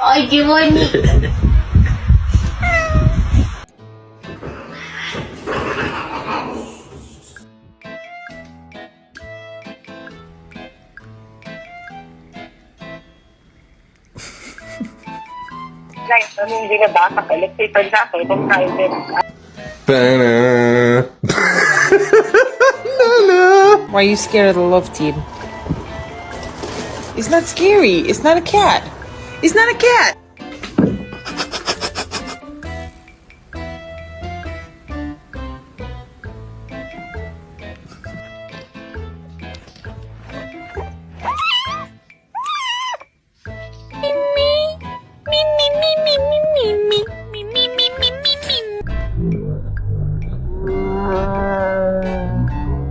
Ay, Kimoni. Guys, hindi na bata ka. Let's say, for example, kung private, Why are you scared of the love team? It's not scary. It's not a cat. It's not a cat.